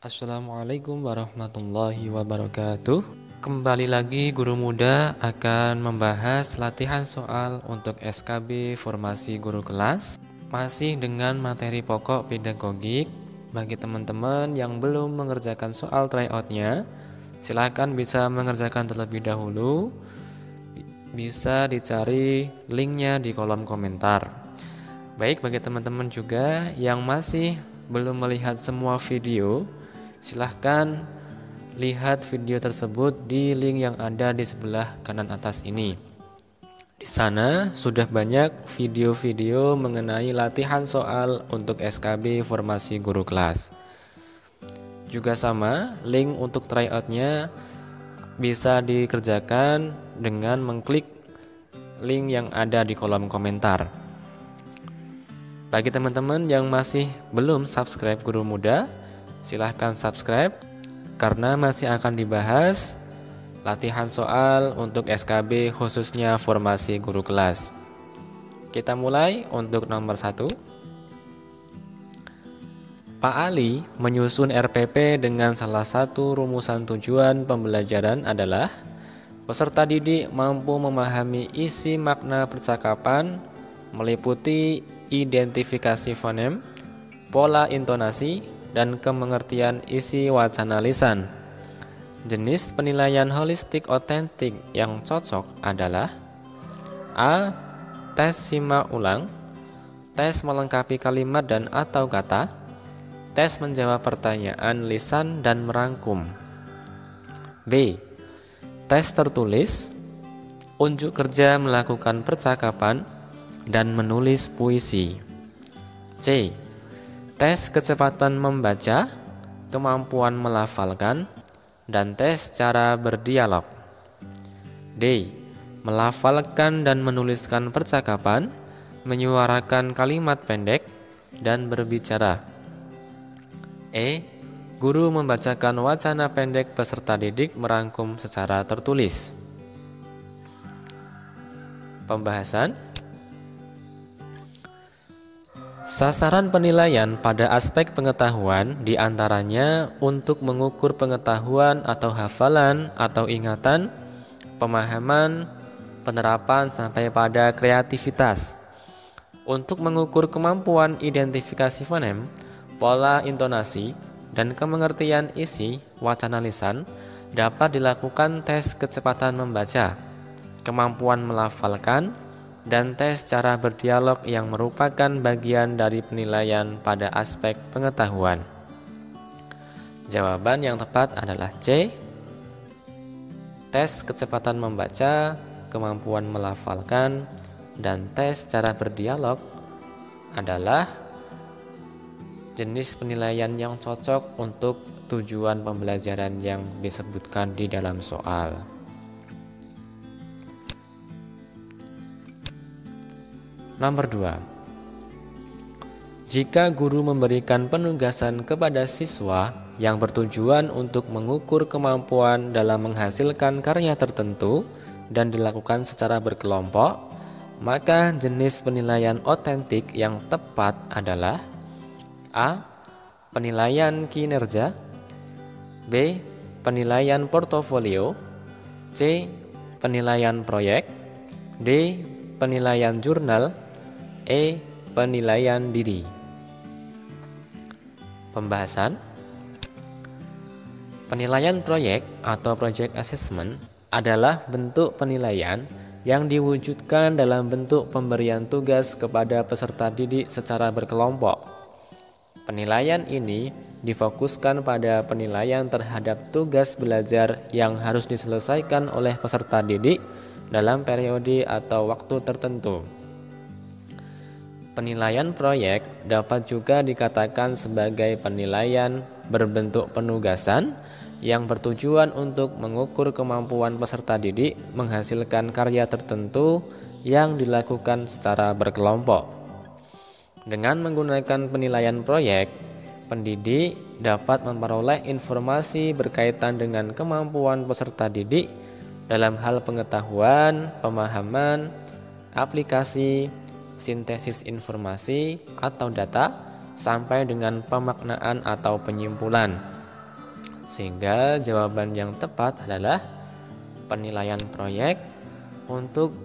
Assalamualaikum warahmatullahi wabarakatuh. Kembali lagi Guru Muda akan membahas latihan soal untuk SKB Formasi Guru Kelas. Masih dengan materi pokok pedagogik. Bagi teman-teman yang belum mengerjakan soal tryout-nya, silakan bisa mengerjakan terlebih dahulu. Bisa dicari linknya di kolom komentar. Baik, bagi teman-teman juga yang masih belum melihat semua video, silahkan lihat video tersebut di link yang ada di sebelah kanan atas ini. Di sana sudah banyak video-video mengenai latihan soal untuk SKB Formasi Guru Kelas. Juga sama, link untuk tryout-nya bisa dikerjakan dengan mengklik link yang ada di kolom komentar. Bagi teman-teman yang masih belum subscribe Guru Muda, silahkan subscribe karena masih akan dibahas latihan soal untuk SKB khususnya formasi guru kelas. Kita mulai untuk nomor 1. Pak Ali menyusun RPP dengan salah satu rumusan tujuan pembelajaran adalah peserta didik mampu memahami isi makna percakapan, meliputi identifikasi fonem, pola intonasi, dan kemengertian isi wacana lisan. Jenis penilaian holistik otentik yang cocok adalah A. Tes simak ulang, tes melengkapi kalimat dan atau kata, tes menjawab pertanyaan lisan dan merangkum. B. Tes tertulis, unjuk kerja melakukan percakapan dan menulis puisi. C. Tes kecepatan membaca, kemampuan melafalkan, dan tes cara berdialog. D. Melafalkan dan menuliskan percakapan, menyuarakan kalimat pendek, dan berbicara. E. Guru membacakan wacana pendek peserta didik merangkum secara tertulis. Pembahasan. Sasaran penilaian pada aspek pengetahuan diantaranya untuk mengukur pengetahuan atau hafalan atau ingatan, pemahaman, penerapan sampai pada kreativitas. Untuk mengukur kemampuan identifikasi fonem, pola intonasi, dan kemengertian isi wacana lisan dapat dilakukan tes kecepatan membaca, kemampuan melafalkan, dan tes cara berdialog yang merupakan bagian dari penilaian pada aspek pengetahuan. Jawaban yang tepat adalah C. Tes kecepatan membaca, kemampuan melafalkan, dan tes cara berdialog adalah jenis penilaian yang cocok untuk tujuan pembelajaran yang disebutkan di dalam soal. Nomor 2. Jika guru memberikan penugasan kepada siswa yang bertujuan untuk mengukur kemampuan dalam menghasilkan karya tertentu dan dilakukan secara berkelompok, maka jenis penilaian otentik yang tepat adalah A. Penilaian kinerja, B. Penilaian portofolio, C. Penilaian proyek, D. Penilaian jurnal, E. Penilaian diri. Pembahasan. Penilaian proyek atau project assessment adalah bentuk penilaian yang diwujudkan dalam bentuk pemberian tugas kepada peserta didik secara berkelompok. Penilaian ini difokuskan pada penilaian terhadap tugas belajar yang harus diselesaikan oleh peserta didik dalam periode atau waktu tertentu. Penilaian proyek dapat juga dikatakan sebagai penilaian berbentuk penugasan yang bertujuan untuk mengukur kemampuan peserta didik menghasilkan karya tertentu yang dilakukan secara berkelompok. Dengan menggunakan penilaian proyek, pendidik dapat memperoleh informasi berkaitan dengan kemampuan peserta didik dalam hal pengetahuan, pemahaman, aplikasi, sintesis informasi atau data, sampai dengan pemaknaan atau penyimpulan. Sehingga jawaban yang tepat adalah penilaian proyek untuk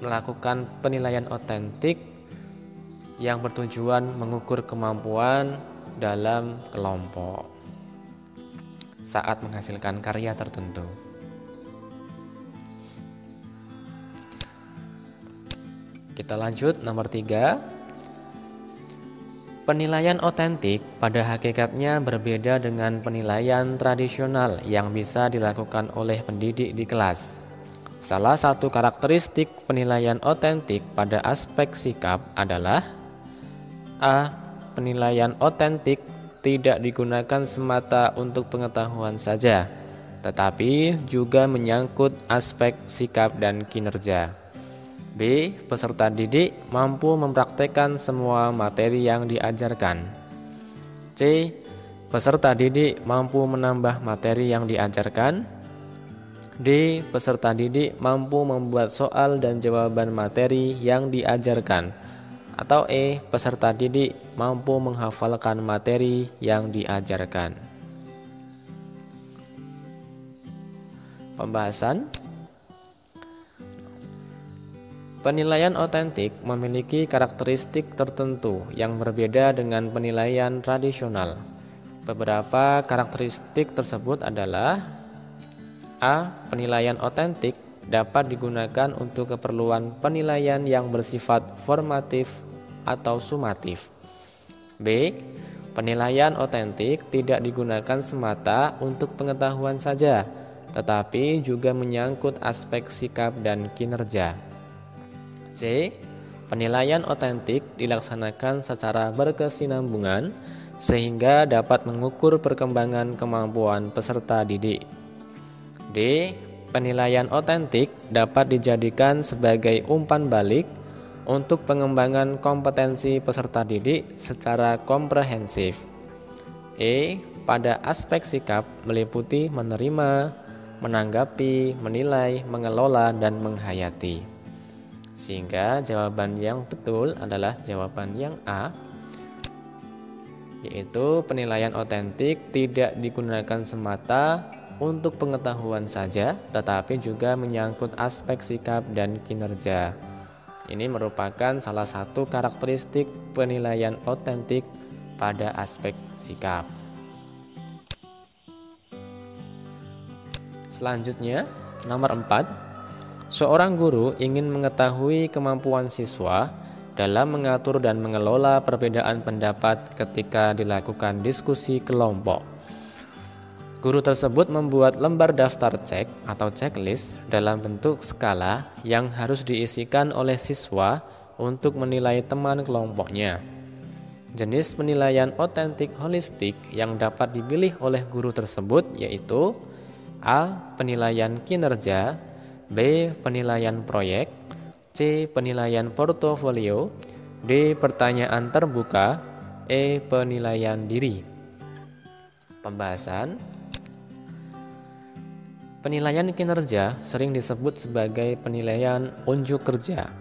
melakukan penilaian otentik yang bertujuan mengukur kemampuan dalam kelompok saat menghasilkan karya tertentu. Kita lanjut nomor 3. Penilaian otentik pada hakikatnya berbeda dengan penilaian tradisional yang bisa dilakukan oleh pendidik di kelas. Salah satu karakteristik penilaian otentik pada aspek sikap adalah A. Penilaian otentik tidak digunakan semata untuk pengetahuan saja, tetapi juga menyangkut aspek sikap dan kinerja. B. Peserta didik mampu mempraktekkan semua materi yang diajarkan. C. Peserta didik mampu menambah materi yang diajarkan. D. Peserta didik mampu membuat soal dan jawaban materi yang diajarkan. Atau E. Peserta didik mampu menghafalkan materi yang diajarkan. Pembahasan. Penilaian otentik memiliki karakteristik tertentu yang berbeda dengan penilaian tradisional. Beberapa karakteristik tersebut adalah A. Penilaian otentik dapat digunakan untuk keperluan penilaian yang bersifat formatif atau sumatif. B. Penilaian otentik tidak digunakan semata untuk pengetahuan saja, tetapi juga menyangkut aspek sikap dan kinerja. C. Penilaian otentik dilaksanakan secara berkesinambungan sehingga dapat mengukur perkembangan kemampuan peserta didik. D. Penilaian otentik dapat dijadikan sebagai umpan balik untuk pengembangan kompetensi peserta didik secara komprehensif. E. Pada aspek sikap meliputi menerima, menanggapi, menilai, mengelola, dan menghayati. Sehingga jawaban yang betul adalah jawaban yang A, yaitu penilaian otentik tidak digunakan semata untuk pengetahuan saja, tetapi juga menyangkut aspek sikap dan kinerja. Ini merupakan salah satu karakteristik penilaian otentik pada aspek sikap. Selanjutnya, nomor 4. Seorang guru ingin mengetahui kemampuan siswa dalam mengatur dan mengelola perbedaan pendapat ketika dilakukan diskusi kelompok. Guru tersebut membuat lembar daftar cek atau checklist dalam bentuk skala yang harus diisikan oleh siswa untuk menilai teman kelompoknya. Jenis penilaian otentik holistik yang dapat dipilih oleh guru tersebut yaitu A. Penilaian kinerja, B. Penilaian proyek, C. Penilaian portofolio, D. Pertanyaan terbuka, E. Penilaian diri. Pembahasan. Penilaian kinerja sering disebut sebagai penilaian unjuk kerja.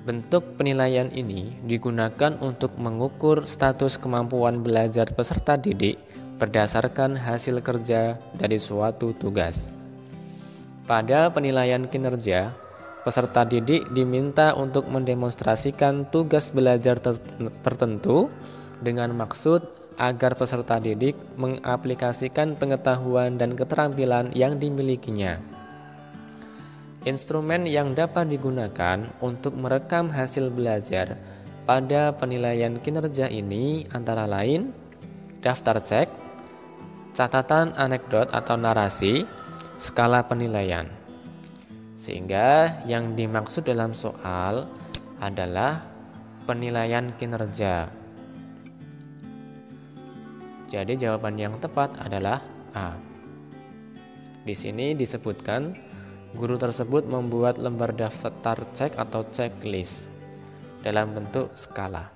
Bentuk penilaian ini digunakan untuk mengukur status kemampuan belajar peserta didik berdasarkan hasil kerja dari suatu tugas. Pada penilaian kinerja, peserta didik diminta untuk mendemonstrasikan tugas belajar tertentu dengan maksud agar peserta didik mengaplikasikan pengetahuan dan keterampilan yang dimilikinya. Instrumen yang dapat digunakan untuk merekam hasil belajar pada penilaian kinerja ini antara lain daftar cek, catatan anekdot atau narasi, skala penilaian. Sehingga yang dimaksud dalam soal adalah penilaian kinerja. Jadi jawaban yang tepat adalah A. Di sini disebutkan guru tersebut membuat lembar daftar cek atau checklist dalam bentuk skala.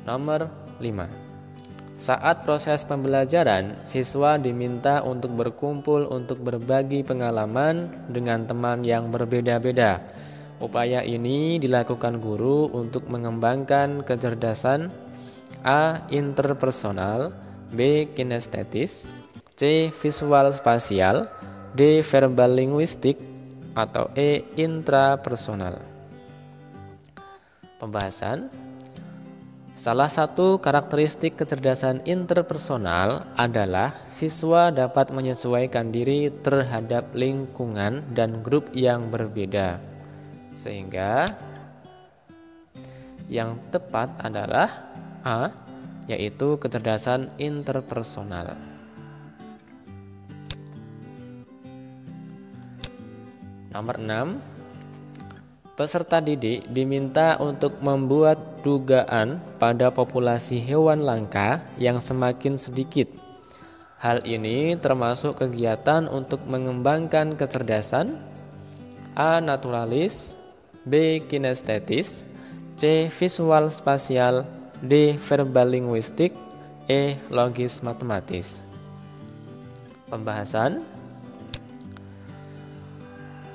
Nomor 5. Saat proses pembelajaran, siswa diminta untuk berkumpul untuk berbagi pengalaman dengan teman yang berbeda-beda Upaya ini dilakukan guru untuk mengembangkan kecerdasan A. Interpersonal, B. Kinestetis, C. Visual spasial, D. Verbal linguistik, atau E. Intrapersonal. Pembahasan. Salah satu karakteristik kecerdasan interpersonal adalah siswa dapat menyesuaikan diri terhadap lingkungan dan grup yang berbeda. Sehingga yang tepat adalah A, yaitu kecerdasan interpersonal. Nomor 6. Peserta didik diminta untuk membuat dugaan pada populasi hewan langka yang semakin sedikit. Hal ini termasuk kegiatan untuk mengembangkan kecerdasan A. Naturalis, B. Kinestetis, C. Visual spasial, D. Verbal linguistik, E. Logis matematis. Pembahasan.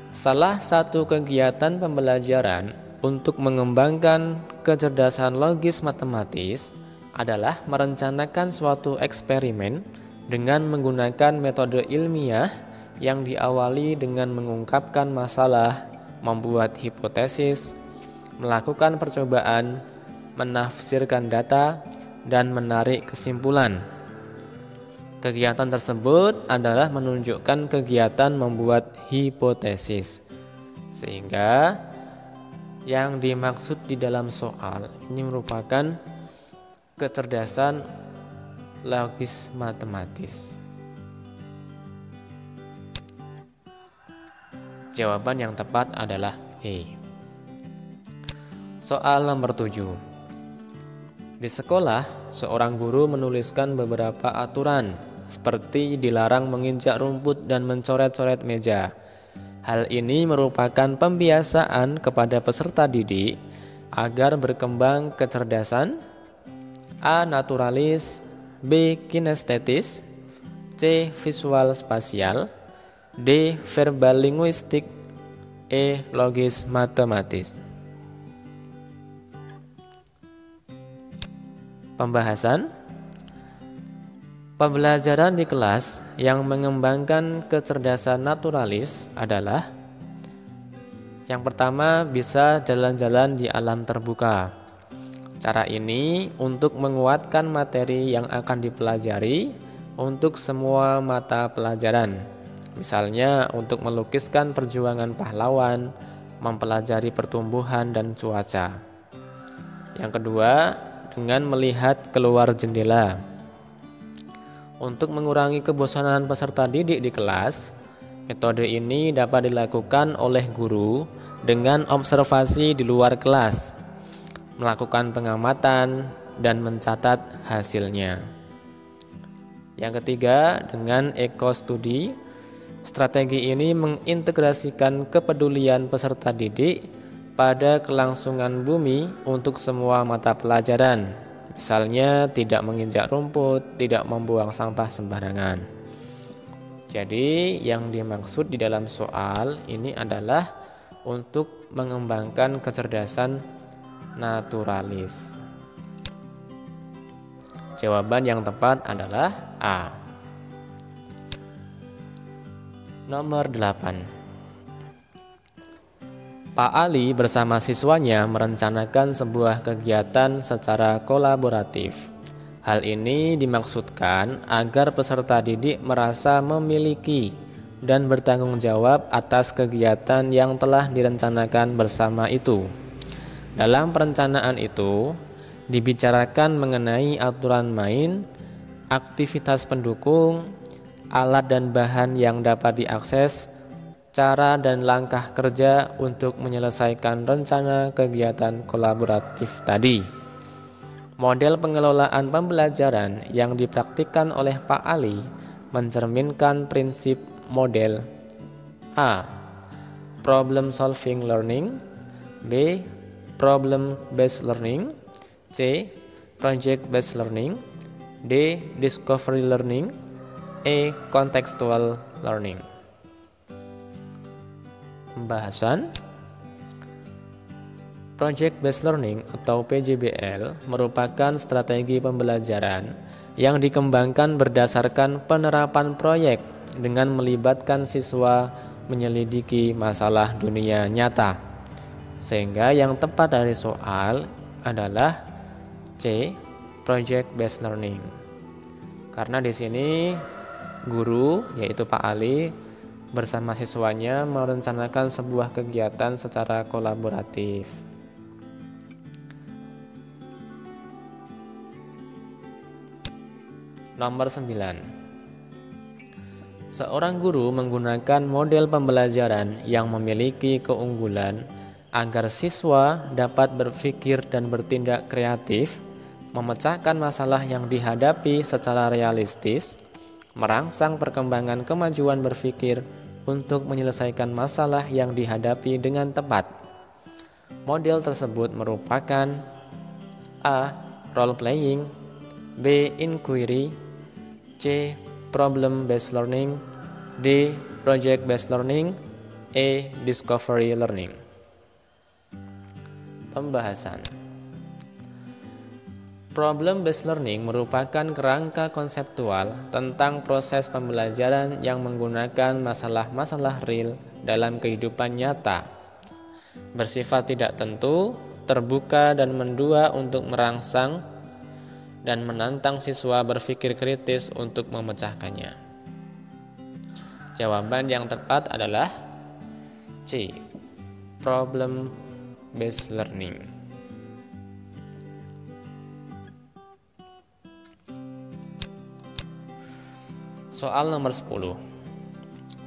Salah satu kegiatan pembelajaran untuk mengembangkan kecerdasan logis matematis adalah merencanakan suatu eksperimen dengan menggunakan metode ilmiah yang diawali dengan mengungkapkan masalah, membuat hipotesis, melakukan percobaan, menafsirkan data, dan menarik kesimpulan. Kegiatan tersebut adalah menunjukkan kegiatan membuat hipotesis. Sehingga yang dimaksud di dalam soal ini merupakan kecerdasan logis matematis. Jawaban yang tepat adalah E. Soal nomor 7. Di sekolah, seorang guru menuliskan beberapa aturan seperti dilarang menginjak rumput dan mencoret-coret meja. Hal ini merupakan pembiasaan kepada peserta didik agar berkembang kecerdasan A. Naturalis, B. Kinestetis, C. Visual spasial, D. Verbal linguistik, E. Logis matematis. Pembahasan. Pembelajaran di kelas yang mengembangkan kecerdasan naturalis adalah: yang pertama, bisa jalan-jalan di alam terbuka. Cara ini untuk menguatkan materi yang akan dipelajari untuk semua mata pelajaran. Misalnya untuk melukiskan perjuangan pahlawan, mempelajari pertumbuhan dan cuaca. Yang kedua, dengan melihat keluar jendela. Untuk mengurangi kebosanan peserta didik di kelas, metode ini dapat dilakukan oleh guru dengan observasi di luar kelas, melakukan pengamatan, dan mencatat hasilnya. Yang ketiga, dengan eco-studi, strategi ini mengintegrasikan kepedulian peserta didik pada kelangsungan bumi untuk semua mata pelajaran. Misalnya tidak menginjak rumput, tidak membuang sampah sembarangan. Jadi yang dimaksud di dalam soal ini adalah untuk mengembangkan kecerdasan naturalis. Jawaban yang tepat adalah A. Nomor 8. Pak Ali bersama siswanya merencanakan sebuah kegiatan secara kolaboratif. Hal ini dimaksudkan agar peserta didik merasa memiliki dan bertanggung jawab atas kegiatan yang telah direncanakan bersama itu. Dalam perencanaan itu, dibicarakan mengenai aturan main, aktivitas pendukung, alat dan bahan yang dapat diakses, cara dan langkah kerja untuk menyelesaikan rencana kegiatan kolaboratif tadi. Model pengelolaan pembelajaran yang dipraktikkan oleh Pak Ali mencerminkan prinsip model A. Problem solving learning, B. Problem based learning, C. Project based learning, D. Discovery learning, E. Contextual learning. Pembahasan. Project Based Learning atau PJBL merupakan strategi pembelajaran yang dikembangkan berdasarkan penerapan proyek dengan melibatkan siswa menyelidiki masalah dunia nyata. Sehingga yang tepat dari soal adalah C, Project Based Learning. Karena di sini guru, yaitu Pak Ali, bersama siswanya merencanakan sebuah kegiatan secara kolaboratif. Nomor 9. Seorang guru menggunakan model pembelajaran yang memiliki keunggulan agar siswa dapat berpikir dan bertindak kreatif, memecahkan masalah yang dihadapi secara realistis, merangsang perkembangan kemajuan berpikir untuk menyelesaikan masalah yang dihadapi dengan tepat. Model tersebut merupakan A. Role playing, B. Inquiry, C. Problem based learning, D. Project based learning, E. Discovery learning. Pembahasan. Problem based learning merupakan kerangka konseptual tentang proses pembelajaran yang menggunakan masalah-masalah real dalam kehidupan nyata. Bersifat tidak tentu, terbuka dan mendua untuk merangsang dan menantang siswa berpikir kritis untuk memecahkannya. Jawaban yang tepat adalah C. Problem based learning. Soal nomor 10.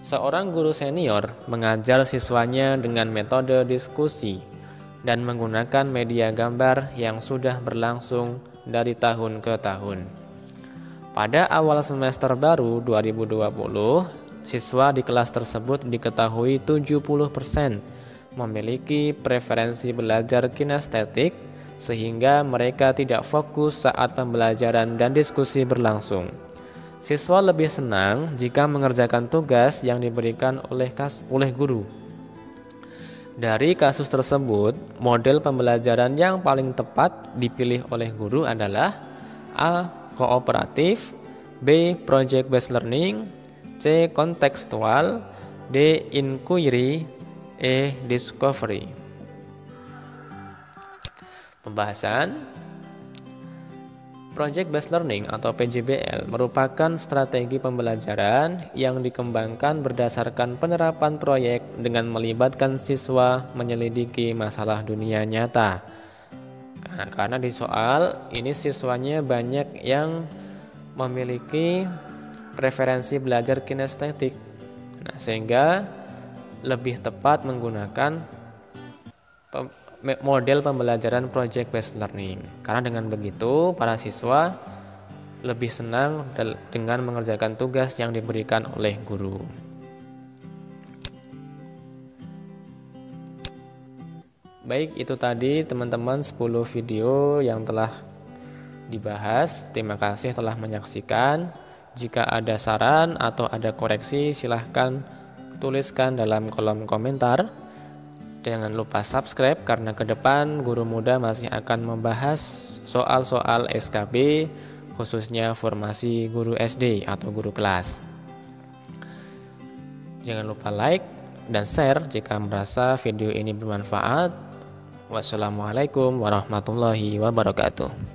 Seorang guru senior mengajar siswanya dengan metode diskusi dan menggunakan media gambar yang sudah berlangsung dari tahun ke tahun. Pada awal semester baru 2020, siswa di kelas tersebut diketahui 70% memiliki preferensi belajar kinestetik sehingga mereka tidak fokus saat pembelajaran dan diskusi berlangsung. Siswa lebih senang jika mengerjakan tugas yang diberikan oleh guru. Dari kasus tersebut, model pembelajaran yang paling tepat dipilih oleh guru adalah A. Kooperatif, B. Project based learning, C. Kontekstual, D. Inquiry, E. Discovery. Pembahasan. Project based learning atau PJBL merupakan strategi pembelajaran yang dikembangkan berdasarkan penerapan proyek dengan melibatkan siswa menyelidiki masalah dunia nyata. Nah, karena di soal ini siswanya banyak yang memiliki preferensi belajar kinestetik. Nah, sehingga lebih tepat menggunakan model pembelajaran project based learning. Karena dengan begitu para siswa lebih senang dengan mengerjakan tugas yang diberikan oleh guru. Baik, itu tadi teman-teman 10 video yang telah dibahas. Terima kasih telah menyaksikan. Jika ada saran atau ada koreksi silahkan tuliskan dalam kolom komentar. Jangan lupa subscribe karena ke depan Guru Muda masih akan membahas soal-soal SKB khususnya formasi guru SD atau guru kelas. Jangan lupa like dan share jika merasa video ini bermanfaat. Wassalamualaikum warahmatullahi wabarakatuh.